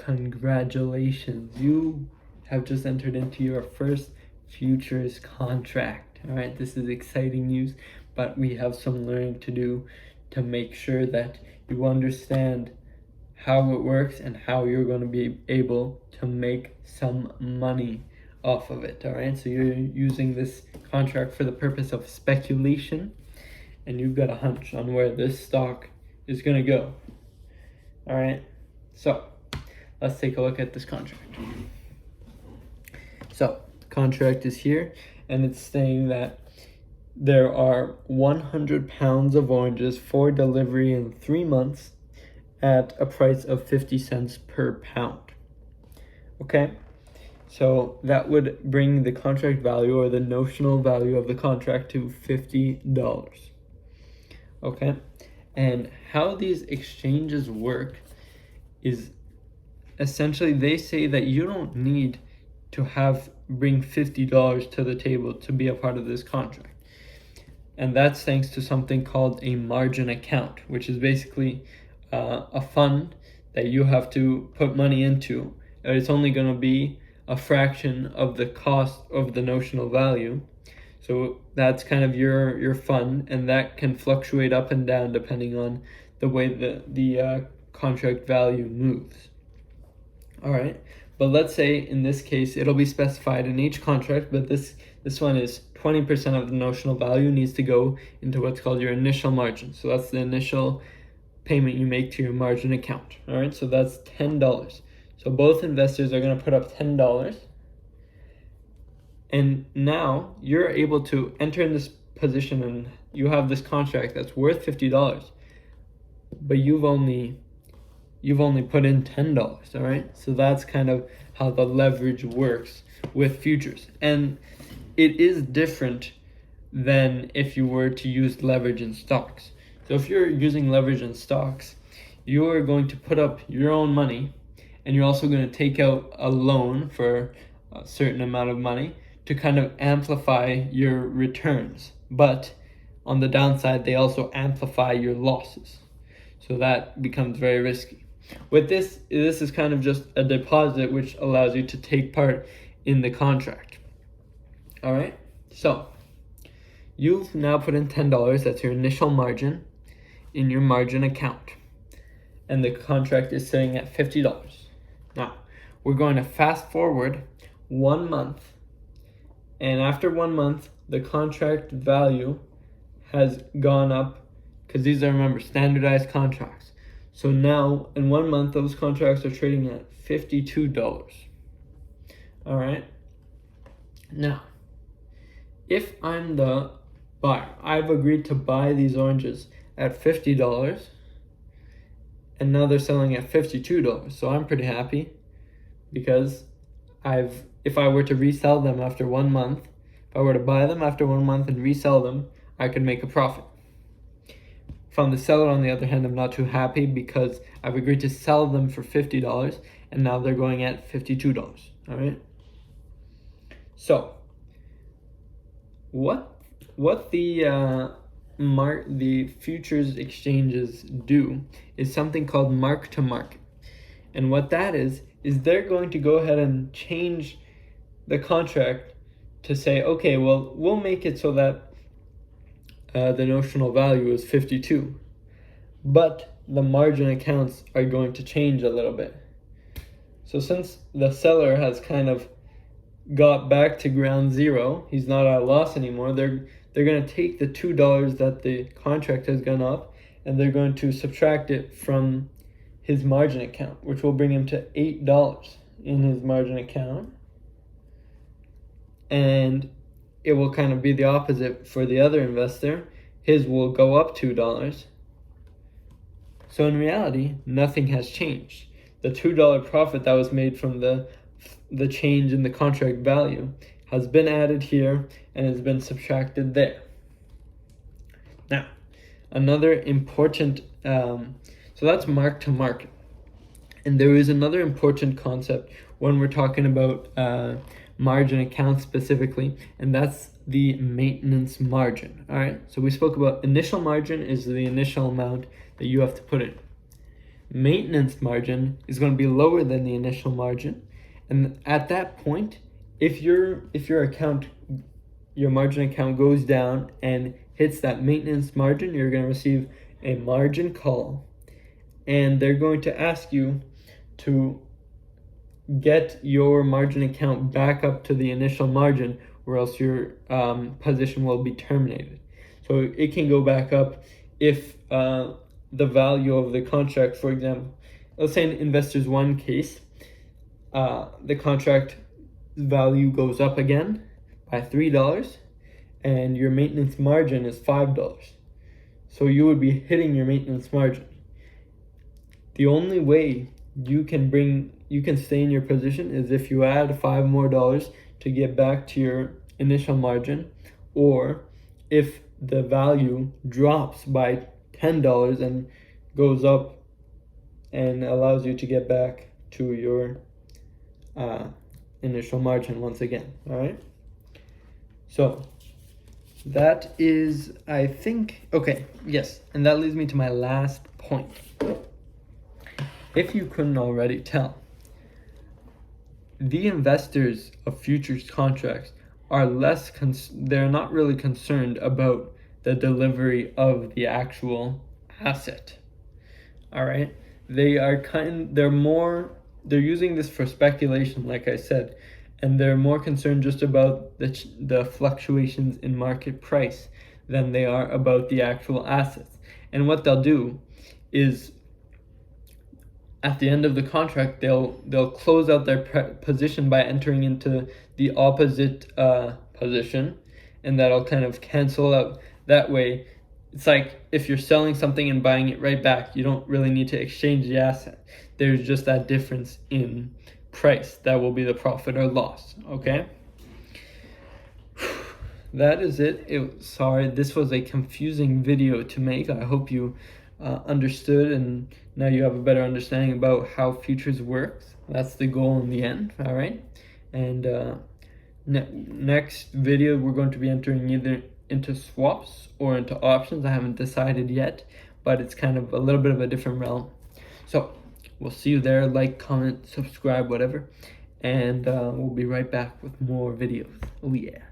Congratulations, you have just entered into your first futures contract. All right, this is exciting news, but we have some learning to do to make sure that you understand how it works and how you're going to be able to make some money off of it. All right, so you're using this contract for the purpose of speculation, and you've got a hunch on where this stock is going to go. All right, so let's take a look at this contract. So contract is here, and it's saying that there are 100 pounds of oranges for delivery in 3 months at a price of 50 cents per pound. Okay, so that would bring the contract value, or the notional value of the contract, to $50. Okay, and how these exchanges work is essentially they say that you don't need to bring $50 to the table to be a part of this contract. And that's thanks to something called a margin account, which is basically a fund that you have to put money into. It's only going to be a fraction of the cost of the notional value. So that's kind of your fund, and that can fluctuate up and down depending on the way the contract value moves. All right, but let's say in this case it'll be specified in each contract, but this one is 20% of the notional value needs to go into what's called your initial margin. So that's the initial payment you make to your margin account. All right, so that's $10. So both investors are going to put up $10, and now you're able to enter in this position, and you have this contract that's worth $50, but you've only put in $10. All right, so that's kind of how the leverage works with futures, and it is different than if you were to use leverage in stocks. So if you're using leverage in stocks, you are going to put up your own money, and you're also going to take out a loan for a certain amount of money to kind of amplify your returns. But on the downside, they also amplify your losses. So that becomes very risky. With this is kind of just a deposit which allows you to take part in the contract. All right, so you've now put in $10, that's your initial margin, in your margin account, and the contract is sitting at $50. Now we're going to fast forward 1 month, and after 1 month the contract value has gone up, because these are, remember, standardized contracts. So now in 1 month those contracts are trading at $52. All right, now if I'm the buyer, I've agreed to buy these oranges at $50, and now they're selling at $52. So I'm pretty happy, because if I were to resell them after 1 month, if I were to buy them after 1 month and resell them, I could make a profit. From the seller, on the other hand, I'm not too happy, because I've agreed to sell them for $50, and now they're going at $52. All right. So what the futures exchanges do is something called mark to market, and what that is they're going to go ahead and change the contract to say, okay, well, we'll make it so that the notional value is 52, but the margin accounts are going to change a little bit. So since the seller has kind of got back to ground zero, he's not at a loss anymore, they're going to take the $2 that the contract has gone up, and they're going to subtract it from his margin account, which will bring him to $8 in his margin account. And it will kind of be the opposite for the other investor. His will go up $2. So in reality, nothing has changed. The $2 profit that was made from the change in the contract value has been added here and has been subtracted there. Now, another important, so that's mark to market. And there is another important concept when we're talking about margin accounts specifically, and that's the maintenance margin. All right, so we spoke about initial margin is the initial amount that you have to put in. maintenance margin is going to be lower than the initial margin. And at that point, if your margin account goes down and hits that maintenance margin, you're going to receive a margin call, and they're going to ask you to get your margin account back up to the initial margin, or else your position will be terminated. So it can go back up if the value of the contract, for example, let's say in investors one case, the contract value goes up again by $3, and your maintenance margin is $5. So you would be hitting your maintenance margin. The only way you can stay in your position is if you add $5 more to get back to your initial margin, or if the value drops by $10 and goes up and allows you to get back to your initial margin once again. All right, so that is, I think, okay, yes, and that leads me to my last point. If you couldn't already tell, the investors of futures contracts are they're not really concerned about the delivery of the actual asset. All right, they're using this for speculation, like I said, and they're more concerned just about the fluctuations in market price than they are about the actual assets. And what they'll do is, at the end of the contract, they'll close out their position by entering into the opposite position, and that'll kind of cancel out. That way, it's like if you're selling something and buying it right back, you don't really need to exchange the asset. There's just that difference in price that will be the profit or loss. Okay, that is it. Sorry, this was a confusing video to make. I hope you understood, and now you have a better understanding about how futures works. That's the goal in the end. All right, and next video we're going to be entering either into swaps or into options. I haven't decided yet, but it's kind of a little bit of a different realm. So we'll see you there. Like, comment, subscribe, whatever, and we'll be right back with more videos. Oh yeah.